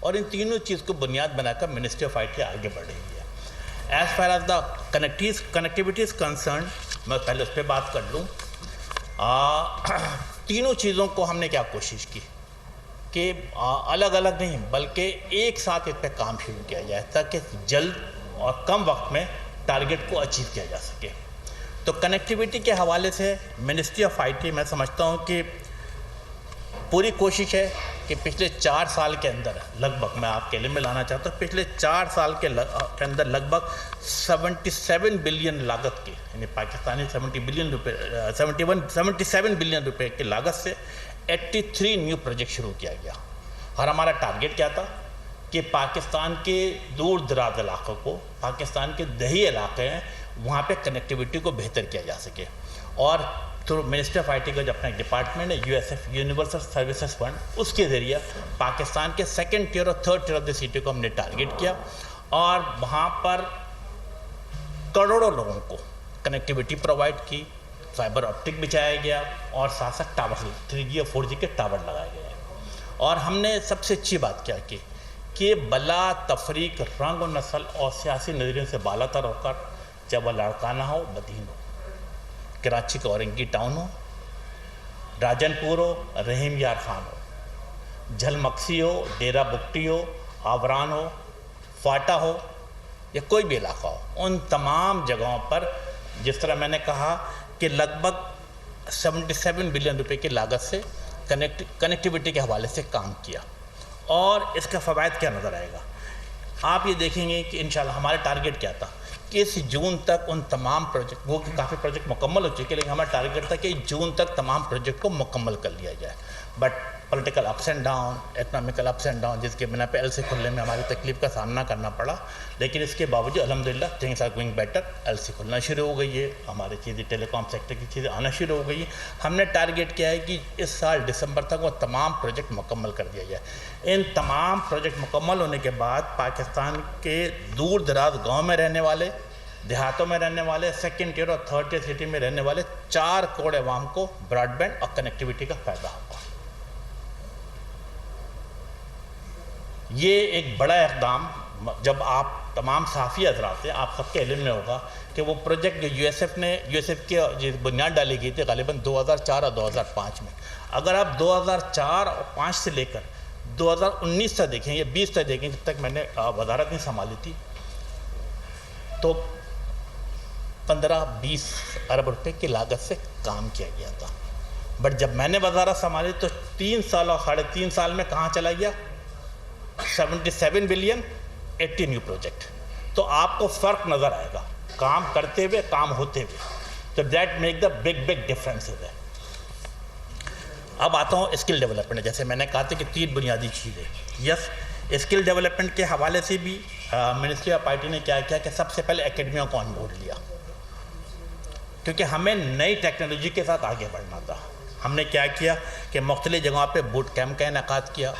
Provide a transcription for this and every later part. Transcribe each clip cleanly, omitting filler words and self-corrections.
اور ان تینوں چیز کو بنیاد بنا کر منسٹری آف آئی ٹی آگے بڑھ رہی ہے. As far as the connectivity is concern, میں پہلے اس پہ بات کر لوں. تینوں چیزوں کو ہم نے کیا کوشش کی کہ الگ الگ نہیں بلکہ ایک ساتھ اس پہ کام شروع کیا جائے تاکہ جلد اور کم وقت میں ٹارگٹ کو اچیو کیا جا سکے. تو کنیکٹیوٹی کے حوالے سے منسٹری آف آئی ٹی میں سمجھتا ہوں کہ پوری کوشش ہے کہ پچھلے 4 سال کے اندر لگ بھگ، میں آپ کے علم میں لانا چاہتا ہوں، پچھلے 4 سال کے اندر لگ بھگ 77 بلین لاگت کی، یعنی پاکستانی 77 بلین روپے کی لاگت سے 83 نیو پروجیکٹ شروع کیا گیا. اور ہمارا ٹارگٹ کیا تھا کہ پاکستان کے دور دراز علاقوں کو، پاکستان کے دیہی علاقے ہیں، وہاں پہ کنیکٹیوٹی کو بہتر کیا جا سکے. اور through ministry of I T کا جو اپنا ایک ڈپارٹمنٹ ہے USF یونیورسل سروسز فنڈ، اس کے ذریعہ پاکستان کے 2nd ٹیئر اور 3rd tier of the city کو ہم نے ٹارگٹ کیا اور وہاں پر کروڑوں لوگوں کو کنیکٹیوٹی پرووائڈ کی، فائبر آپٹک بچھایا گیا اور ساتھ ساتھ ٹاور 3G اور 4G کے ٹاور لگائے گئے. اور ہم نے سب سے اچھی بات کیا کہ بلا تفریق رنگ و نسل اور سیاسی نظریوں سے بالا تر ہو کر، چاہے وہ لڑکانہ ہو بدین ہو، کراچی کا اورنگی ٹاؤن ہو، راجن پور ہو، رحیم یار خان ہو، جھل مکسی ہو، ڈیرہ بگٹی ہو، آوران ہو، فاٹا ہو یا کوئی بھی علاقہ ہو، ان تمام جگہوں پر جس طرح میں نے کہا کہ لگ بھگ 77 بلین روپے کی لاگت سے کنیکٹیوٹی کے حوالے سے کام کیا. اور اس کا فوائد کیا نظر آئے گا؟ آپ یہ دیکھیں گے کہ انشاءاللہ ہمارا ٹارگٹ کیا تھا کہ اس جون تک ان تمام پروجیکٹ، وہ کہ کافی پروجیکٹ مکمل ہو چکے، لیکن ہمارا ٹارگٹ تھا کہ جون تک تمام پروجیکٹ کو مکمل کر لیا جائے. But political ups and down, economical ups and down, جس کے بنا پہ LC کھلنے میں ہماری تکلیف کا سامنا کرنا پڑا، لیکن اس کے باوجود الحمدللہ things are going better. LC کھلنا شروع ہو گئی ہے، ہماری چیزیں ٹیلی کام سیکٹر کی چیزیں آنا شروع ہو گئی ہیں. ہم نے ٹارگٹ کیا ہے کہ اس سال دسمبر تک وہ تمام پروجیکٹ مکمل کر دیا جائے. ان تمام پروجیکٹ مکمل ہونے کے بعد پاکستان کے دور دراز گاؤں میں رہنے والے، دیہاتوں میں رہنے والے، 2nd ٹیئر اور 3rd ٹیئر سٹی میں رہنے والے 4 کروڑ عوام کو براڈ بینڈ اور کنیکٹیوٹی کا فائدہ ہوگا. یہ ایک بڑا اقدام، جب آپ تمام صحافی حضرات ہیں، آپ سب کے علم میں ہوگا کہ وہ پروجیکٹ جو USF کی بنیاد ڈالی گئی تھی غالباً 2004 اور 2005 میں. اگر آپ 2004 اور 5 سے لے کر 2019 تک دیکھیں یا 20 تک دیکھیں، جب تک میں نے وزارت نہیں سنبھالی تھی، تو 15-20 ارب روپے کی لاگت سے کام کیا گیا تھا. بٹ جب میں نے وزارت سنبھالی تو 3 سال اور 3.5 سال میں کہاں چلا گیا؟ 77 بلین 80 نیو پروجیکٹ. تو آپ کو فرق نظر آئے گا کام کرتے ہوئے، کام ہوتے ہوئے. تو that make the big difference ہے. اب آتا ہوں اسکل ڈیولپمنٹ. جیسے میں نے کہا تھا کہ 3 بنیادی چیزیں. یس، اسکل ڈیولپمنٹ کے حوالے سے بھی منسٹری آف آئی ٹی نے کیا کیا کہ سب سے پہلے اکیڈمیوں کو آن بورڈ لیا، کیونکہ ہمیں نئی ٹیکنالوجی کے ساتھ آگے بڑھنا تھا. ہم نے کیا کیا کہ مختلف جگہوں پہ بوٹ کیمپ کا انعقاد کیا،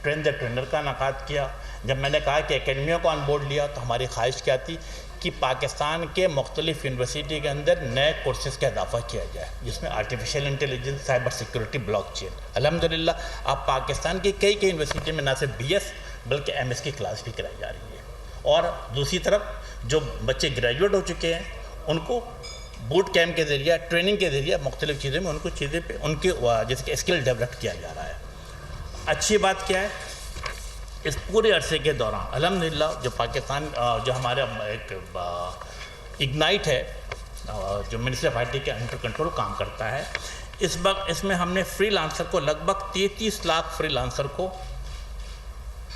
ٹرین دا ٹرینر کا انعقاد کیا. جب میں نے کہا کہ اکیڈمیوں کو آن بورڈ لیا تو ہماری خواہش کیا تھی کہ پاکستان کے مختلف یونیورسٹی کے اندر نئے کورسز کا اضافہ کیا جائے، جس میں artificial intelligence, cyber security, blockchain. الحمدللہ اب پاکستان کی کئی یونیورسٹی میں نہ صرف BS بلکہ MS کی کلاس بھی کرائی جا رہی ہے. اور دوسری طرف جو بچے گریجویٹ ہو چکے ہیں ان کو بوٹ کیمپ کے ذریعہ، ٹریننگ کے ذریعہ مختلف چیزیں میں ان کو چیزیں پہ ان کے جیسے کہ اسکل ڈیولپ کیا جا رہا ہے. اچھی بات کیا ہے، اس پورے عرصے کے دوران الحمدللہ جو پاکستان جو ہمارا ایک اگنائٹ ہے جو منسٹری آف آئی ٹی کے انڈر کنٹرول کام کرتا ہے، اس وقت اس میں ہم نے فری لانسر کو لگ بھگ 33 لاکھ فری لانسر کو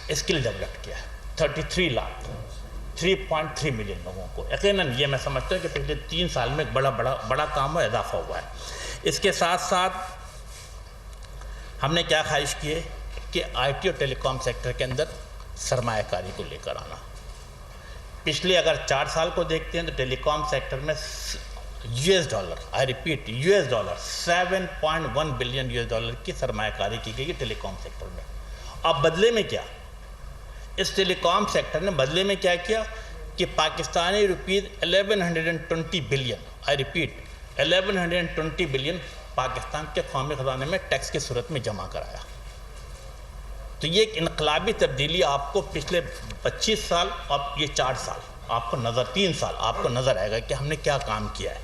اسکل ڈیولپ کیا ہے. 33 لاکھ 3.3 ملین لوگوں کو. یقیناً یہ میں سمجھتا ہوں کہ پچھلے 3 سال میں ایک بڑا کام اور اضافہ ہوا ہے. اس کے ساتھ ساتھ ہم نے کیا خواہش کی ہے کہ IT اور ٹیلی کام سیکٹر کے اندر سرمایہ کاری کو لے کر آنا. پچھلے اگر 4 سال کو دیکھتے ہیں تو ٹیلی کام سیکٹر میں $، آئی ریپیٹ $، 7.1 بلین $، کی سرمایہ کاری کی گئی ہے ٹیلی کام سیکٹر میں. اب بدلے میں کیا؟ اس ٹیلی کام سیکٹر نے بدلے میں کیا کیا کہ Pakistani rupees 1120 billion, I repeat 1120 billion Pakistan کے قومی خزانے میں ٹیکس کی صورت میں جمع کرایا. تو یہ ایک انقلابی تبدیلی آپ کو پچھلے 25 سال اور یہ 4 سال آپ کو نظر 3 سال آپ کو نظر آئے گا کہ ہم نے کیا کام کیا ہے.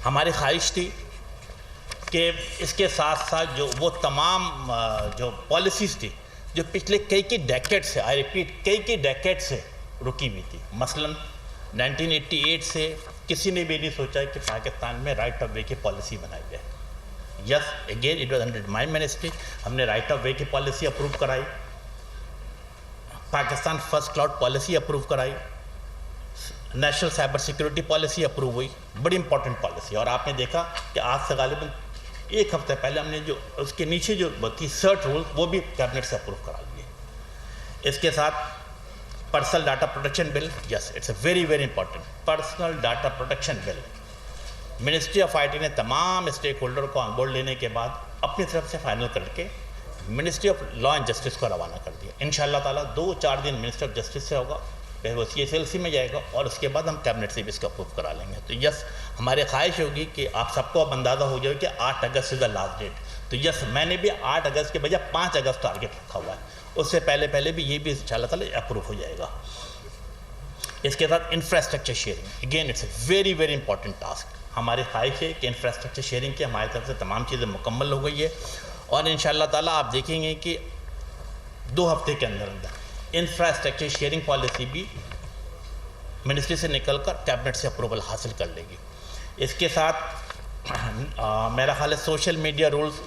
ہماری خواہش تھی کہ اس کے ساتھ ساتھ جو وہ تمام جو پالیسیز تھی جو پچھلے کئی ڈیکیڈ سے آئی ریپیٹ کئی ڈیکیڈ سے رکی ہوئی تھی. مثلاً 1988 سے کسی نے بھی نہیں سوچا کہ پاکستان میں رائٹ آف وے کی پالیسی بنائی جائے. Yes again it was under my ministry. ہم نے رائٹ آف وے کی پالیسی اپروو کرائی, Pakistan first cloud policy approve کرائی, national cyber security policy approve ہوئی, بڑی امپورٹنٹ پالیسی. اور آپ نے دیکھا کہ آج سے غالباً 1 ہفتے پہلے ہم نے جو اس کے نیچے جو تھی سرٹ رول وہ بھی کیبنٹ سے اپروو کرا لیے. اس کے ساتھ personal data protection bill, yes it's a very important personal data protection bill. Ministry of I T نے تمام اسٹیک ہولڈر کو آن بورڈ لینے کے بعد اپنی طرف سے فائنل کر کے ministry of law and justice کو روانہ کر دیا. انشاءاللہ تعالیٰ 2-4 دن منسٹری آف جسٹس سے ہوگا, پھر وہ CSLC میں جائے گا اور اس کے بعد ہم کیبنٹ سے بھی اس کو اپروو کرا لیں گے. تو یس ہماری خواہش ہوگی کہ آپ سب کو اب اندازہ ہو جائے کہ 8 اگست از دا لاسٹ ڈیٹ. تو یس میں نے بھی 8 اگست کے بجائے 5 اگست ٹارگیٹ رکھا ہوا ہے. اس سے پہلے بھی یہ بھی انشاءاللہ تعالیٰ اپروو ہو جائے گا. اس کے ساتھ infrastructure sharing, again it's a very important task. ہماری خواہش ہے کہ انفراسٹرکچر شیئرنگ کی ہماری طرف سے تمام چیزیں مکمل ہو گئی ہے اور انشاءاللہ تعالیٰ آپ دیکھیں گے کہ 2 ہفتے کے اندر انفراسٹرکچر شیئرنگ پالیسی بھی منسٹری سے نکل کر کیبنٹ سے اپروول حاصل کر لے گی. اس کے ساتھ میرا خیال ہے سوشل میڈیا رولز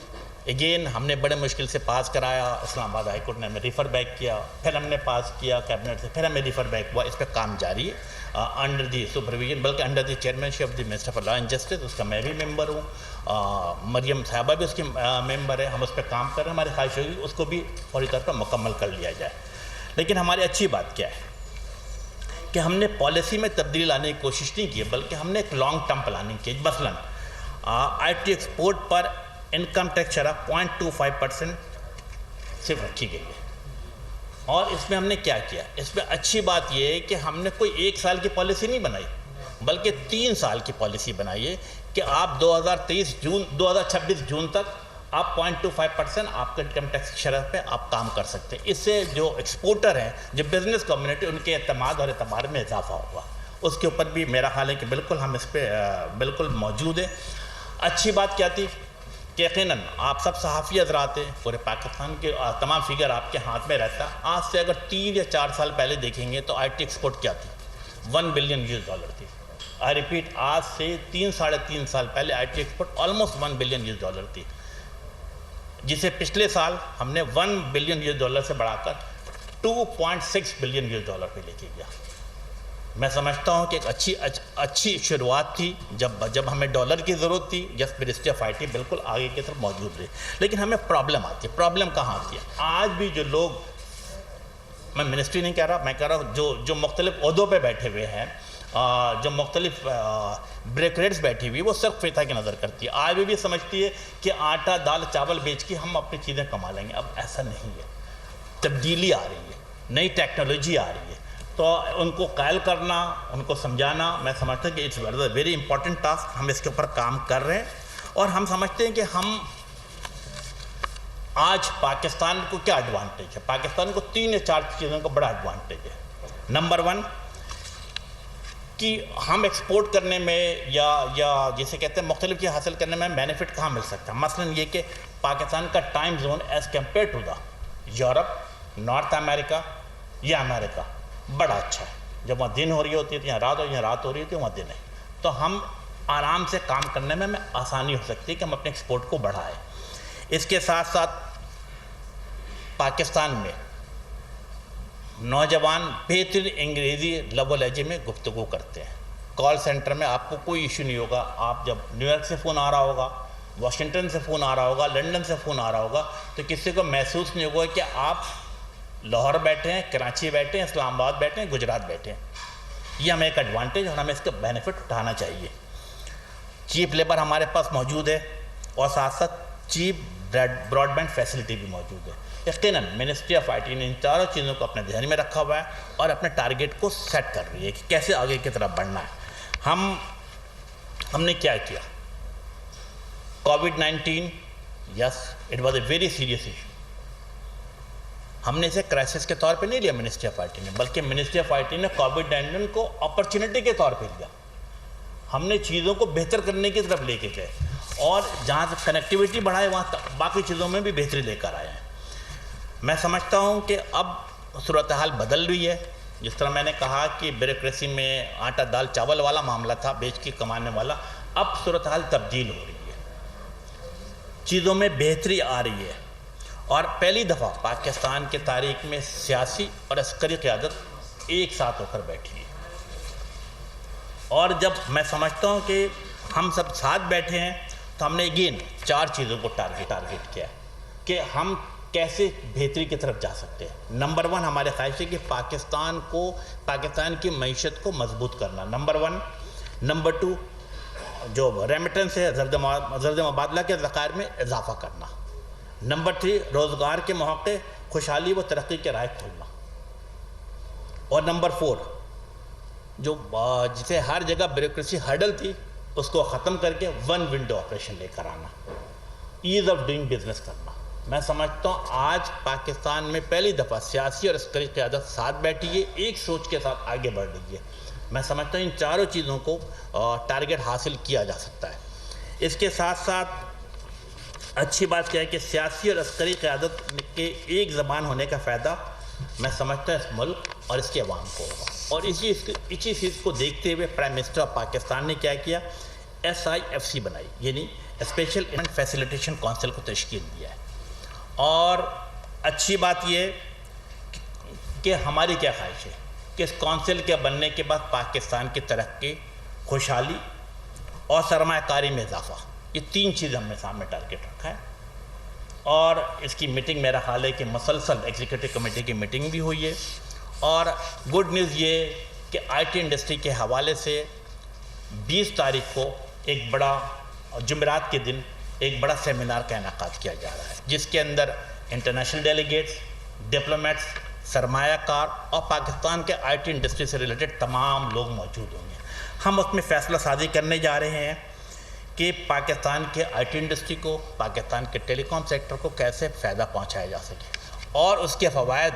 اگین ہم نے بڑے مشکل سے پاس کرایا. اسلام آباد ہائی کورٹ نے ہمیں ریفر بیک کیا, پھر ہم نے پاس کیا کیبنٹ سے, پھر ہمیں ریفر بیک ہوا. اس پہ کام جاری ہے انڈر دی سپرویژن, بلکہ under the chairmanship of the minister for law and justice. اس کا میں بھی ممبر ہوں, مریم صاحبہ بھی اس کی ممبر ہے. ہم اس پہ کام کر رہے ہیں. ہماری خواہش ہوگی اس کو بھی فوری طور پر مکمل کر لیا جائے. لیکن ہماری اچھی بات کیا ہے کہ ہم نے پالیسی میں تبدیلی لانے کی کوشش نہیں کی, بلکہ ہم نے ایک لانگ ٹرم پلاننگ کی. مثلاً آئی ٹی ایکسپورٹ پر انکم ٹیکس شرح 0.25% صرف رکھی گئی ہے. اور اس میں ہم نے کیا کیا, اس میں اچھی بات یہ ہے کہ ہم نے کوئی 1 سال کی پالیسی نہیں بنائی, بلکہ 3 سال کی پالیسی بنائی ہے کہ آپ 2026 جون تک آپ 0.25% آپ کے انکم ٹیکس کی شرح پہ آپ کام کر سکتے ہیں. اس سے جو ایکسپورٹر ہیں, جو بزنس کمیونٹی, ان کے اعتماد اور اعتبار میں اضافہ ہوگا. اس کے اوپر بھی میرا خیال ہے کہ بالکل ہم اس پہ بالکل موجود ہیں. اچھی بات کیا تھی کہ یقیناً آپ سب صحافی حضرات ہیں, پورے پاکستان کے تمام فگر آپ کے ہاتھ میں رہتا ہے. آج سے اگر 3 یا 4 سال پہلے دیکھیں گے تو آئی ٹی ایکسپورٹ کیا تھی, $1 بلین تھی. آئی ریپیٹ آج سے 3-3.5 سال پہلے آئی ٹی ایکسپورٹ آلموسٹ $1 بلین تھی, جسے پچھلے سال ہم نے $1 بلین سے بڑھا کر $2.6 بلین پہ لے کے گیا. میں سمجھتا ہوں کہ ایک اچھی شروعات تھی جب ہمیں ڈالر کی ضرورت تھی. جس منسٹری آف آئی ٹی بالکل آگے کی طرف موجود رہی, لیکن ہمیں پرابلم آتی ہے. پرابلم کہاں آتی ہے؟ آج بھی جو لوگ, میں منسٹری نہیں کہہ رہا, میں کہہ رہا ہوں جو مختلف عہدوں پہ بیٹھے ہوئے ہیں, جو مختلف بریکریٹس بیٹھی ہوئی, وہ صرف فیتہ کی نظر کرتی ہے. آج بھی سمجھتی ہے کہ آٹا دال چاول بیچ کے ہم اپنی چیزیں کما لیں گے. اب ایسا نہیں ہے. تبدیلی آ رہی ہے, نئی ٹیکنالوجی آ رہی ہے, تو ان کو قائل کرنا, ان کو سمجھانا, میں سمجھتا ہوں کہ اٹس ویری امپورٹنٹ ٹاسک. ہم اس کے اوپر کام کر رہے ہیں اور ہم سمجھتے ہیں کہ ہم آج پاکستان کو کیا ایڈوانٹیج ہے. پاکستان کو 3 یا 4 چیزوں کا بڑا ایڈوانٹیج ہے. نمبر 1 کہ ہم ایکسپورٹ کرنے میں یا جسے کہتے ہیں مختلف چیز حاصل کرنے میں بینیفٹ کہاں مل سکتا ہے. مثلاً یہ کہ پاکستان کا time zone as compare to the Europe, North America یا امریکہ بڑا اچھا ہے. جب وہاں دن ہو رہی ہوتی ہے تو یہاں رات ہو رہی ہوتی ہے, وہاں دن ہے. تو ہم آرام سے کام کرنے میں ہمیں آسانی ہو سکتی ہے کہ ہم اپنے ایکسپورٹ کو بڑھائیں. اس کے ساتھ ساتھ پاکستان میں نوجوان بہترین انگریزی لب و لہجے میں گفتگو کرتے ہیں. کال سینٹر میں آپ کو کوئی ایشو نہیں ہوگا. آپ جب نیو یارک سے فون آ رہا ہوگا, واشنگٹن سے فون آ رہا ہوگا, لنڈن سے فون آ رہا ہوگا, تو کسی کو محسوس نہیں ہوگا کہ آپ لاہور بیٹھے ہیں, کراچی بیٹھے ہیں, اسلام آباد بیٹھے ہیں, گجرات بیٹھے ہیں. یہ ہمیں ایک ایڈوانٹیج اور ہمیں اس کا بینیفٹ اٹھانا چاہیے. چیپ لیبر ہمارے پاس موجود ہے اور ساتھ ساتھ چیپ براڈ بینڈ فیسلٹی بھی موجود ہے. یقیناً منسٹری آف آئی ٹی نے ان چاروں چیزوں کو اپنے ذہن میں رکھا ہوا ہے اور اپنے ٹارگیٹ کو سیٹ کر رہی ہے کہ کیسے آگے کی طرف بڑھنا ہے. ہم نے کیا COVID-19 yes it was a very serious issue. ہم نے اسے کرائسس کے طور پہ نہیں لیا منسٹری آف آئی ٹی نے، بلکہ منسٹری آف آئی ٹی نے کووڈ-19 کو اپرچونٹی کے طور پہ لیا. ہم نے چیزوں کو بہتر کرنے کی طرف لے کے گئے اور جہاں سے کنیکٹیوٹی بڑھائے وہاں باقی چیزوں میں بھی بہتری لے کر آئے ہیں. میں سمجھتا ہوں کہ اب صورتحال بدل رہی ہے. جس طرح میں نے کہا کہ بیوروکریسی میں آٹا دال چاول والا معاملہ تھا، بیچ کے کمانے والا، اب صورتحال تبدیل ہو رہی ہے، چیزوں میں بہتری آ رہی ہے. اور پہلی دفعہ پاکستان کی تاریخ میں سیاسی اور عسکری قیادت ایک ساتھ ہو کر بیٹھی ہے. اور جب میں سمجھتا ہوں کہ ہم سب ساتھ بیٹھے ہیں تو ہم نے اگین 4 چیزوں کو ٹارگیٹ کیا ہے کہ ہم کیسے بہتری کی طرف جا سکتے ہیں. نمبر 1 ہمارے خواہش ہے کہ پاکستان کی معیشت کو مضبوط کرنا، نمبر 1. نمبر 2 جو ریمیٹنس ہے، زرد مبادلہ کے ذخائر میں اضافہ کرنا. نمبر 3 روزگار کے مواقع، خوشحالی و ترقی کے رائے کھولنا. اور نمبر 4 جو جسے ہر جگہ بیوروکریسی ہرڈل تھی اس کو ختم کر کے ون ونڈو آپریشن لے کر آنا، ایز آف ڈوئنگ بزنس کرنا. میں سمجھتا ہوں آج پاکستان میں پہلی دفعہ سیاسی اور عسکری قیادت ساتھ بیٹھی ہے، ایک سوچ کے ساتھ آگے بڑھ رہی ہے. میں سمجھتا ہوں ان 4 چیزوں کو ٹارگیٹ حاصل کیا جا سکتا ہے. اس کے ساتھ ساتھ اچھی بات کیا ہے کہ سیاسی اور عسکری قیادت کے ایک زبان ہونے کا فائدہ میں سمجھتا ہوں اس ملک اور اس کے عوام کو ہوگا. اور اسی چیز کو دیکھتے ہوئے پرائم منسٹر آف پاکستان نے کیا کیا، SIFC بنائی، یعنی اسپیشل ایونٹ فیسیلیٹیشن کونسل کو تشکیل دیا ہے. اور اچھی بات یہ کہ ہماری کیا خواہش ہے کہ اس کونسل کے بننے کے بعد پاکستان کی ترقی، خوشحالی اور سرمایہ کاری میں اضافہ، یہ 3 چیز ہم نے سامنے ٹارگیٹ رکھا ہے. اور اس کی میٹنگ میرا خیال ہے کہ مسلسل ایگزیکٹو کمیٹی کی میٹنگ بھی ہوئی ہے. اور گڈ نیوز یہ کہ آئی ٹی انڈسٹری کے حوالے سے 20 تاریخ کو ایک بڑا جمعرات کے دن ایک بڑا سیمینار کا انعقاد کیا جا رہا ہے، جس کے اندر انٹرنیشنل ڈیلیگیٹس، ڈپلومیٹس، سرمایہ کار اور پاکستان کے آئی ٹی انڈسٹری سے ریلیٹڈ تمام لوگ موجود ہوں گے. ہم اس میں فیصلہ سازی کرنے جا رہے ہیں کہ پاکستان کے آئی ٹی انڈسٹری کو، پاکستان کے ٹیلی کام سیکٹر کو کیسے فائدہ پہنچایا جا سکے اور اس کے فوائد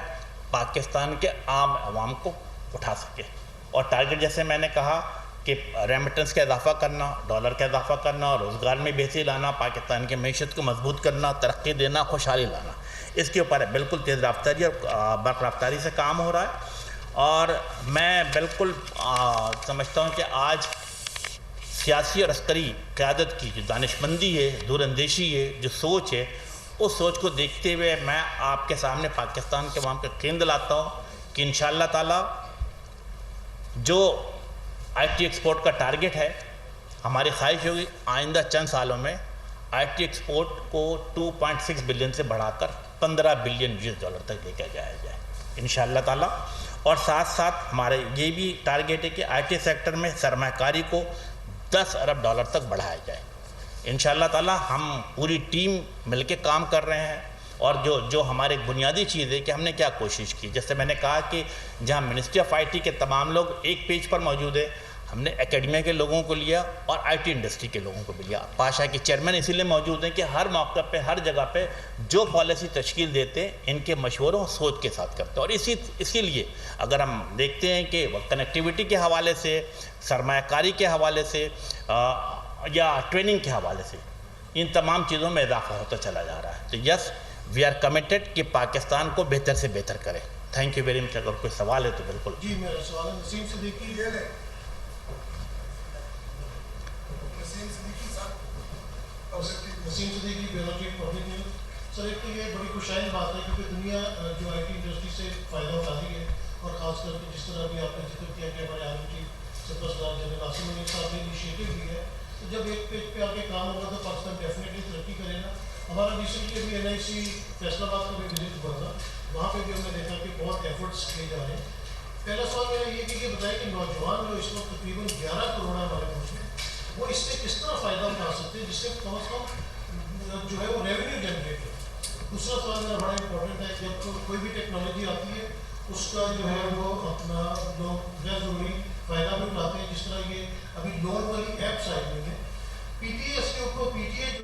پاکستان کے عام عوام کو اٹھا سکے. اور ٹارگیٹ جیسے میں نے کہا کہ ریمیٹنس کا اضافہ کرنا، ڈالر کا اضافہ کرنا، روزگار میں بہتری لانا، پاکستان کی معیشت کو مضبوط کرنا، ترقی دینا، خوشحالی لانا، اس کے اوپر بالکل تیز رفتاری اور برق رفتاری سے کام ہو رہا ہے. اور میں بالکل سمجھتا ہوں کہ آج سیاسی اور عسکری قیادت کی جو دانشمندی ہے، دور اندیشی ہے، جو سوچ ہے، اس سوچ کو دیکھتے ہوئے میں آپ کے سامنے پاکستان کے عوام کا یقین دلاتا ہوں کہ انشاءاللہ تعالی جو آئی ٹی ایکسپورٹ کا ٹارگیٹ ہے، ہماری خواہش ہوگی آئندہ چند سالوں میں آئی ٹی ایکسپورٹ کو 2.6 بلین سے بڑھا کر 15 بلین US $, تک لے کے جایا جائے انشاءاللہ تعالی. اور ساتھ ساتھ ہمارے یہ بھی ٹارگیٹ ہے کہ آئی ٹی سیکٹر میں سرمایہ کاری کو 10 ارب $, تک بڑھایا جائے انشاءاللہ تعالی. ہم پوری ٹیم مل کے کام کر رہے ہیں. اور جو ہماری بنیادی چیز ہے کہ ہم نے کیا کوشش کی، جیسے میں نے کہا کہ جہاں منسٹری آف آئی ٹی کے تمام لوگ ایک پیج پر موجود ہے، ہم نے اکیڈمیا کے لوگوں کو لیا اور آئی ٹی انڈسٹری کے لوگوں کو بھی لیا. پاشا کے چیئرمین اسی لیے موجود ہیں کہ ہر موقع پہ، ہر جگہ پہ جو پالیسی تشکیل دیتے ہیں ان کے مشوروں اور سوچ کے ساتھ کرتے ہیں. اور اسی لیے اگر ہم دیکھتے ہیں کہ کنیکٹیوٹی کے حوالے سے، سرمایہ کاری کے حوالے سے یا ٹریننگ کے حوالے سے ان تمام چیزوں میں اضافہ ہوتا چلا جا رہا ہے. تو یس، وی آر کمیٹڈ کہ پاکستان کو بہتر سے بہتر کرے. Thank you very much. اگر کوئی سوال ہے تو بالکل. جی میرا سوال ہے Naseem Siddiqui bureau chief Public News. Sir, ایک تو یہ بڑی خوشائن بات ہے کیونکہ دنیا جو آئی ٹی انڈسٹری سے فائدہ اٹھاتی ہے، اور خاص کر کے جس طرح بھی آپ نے ذکر کیا کہ ہمارے عالم کی سپرسٹار جنرل عاصم منیر صاحب نے انیشیٹو لی ہے، تو جب ایک پیج پہ آ کے کام ہوگا تو پاکستان ڈیفینیٹلی ترقی کرے گا. ہمارا ریسنٹلی ابھی NIC فیصل آباد کا بھی وزٹ ہوا تھا، وہاں پہ بھی ہم نے دیکھا کہ بہت ایفرٹس کیے جا رہے ہیں. پہلا سوال میرا یہ کہ بتائیں کہ نوجوان جو اس وقت تقریباً 11 کروڑ ہمارے ملک میں، وہ اس سے کس طرح فائدہ اٹھا سکتے ہیں جس سے کم از کم جو ہے وہ ریونیو جنریٹ ہو. دوسرا سوال میرا بڑا امپورٹنٹ ہے، جب کوئی بھی ٹیکنالوجی آتی ہے اس کا جو ہے وہ اپنا لوگ غیر ضروری فائدہ بھی اٹھاتے ہیں. جس طرح یہ ابھی لون والی ایپس آئی ہوئی ہیں، PTAS کے اوپر PTA جو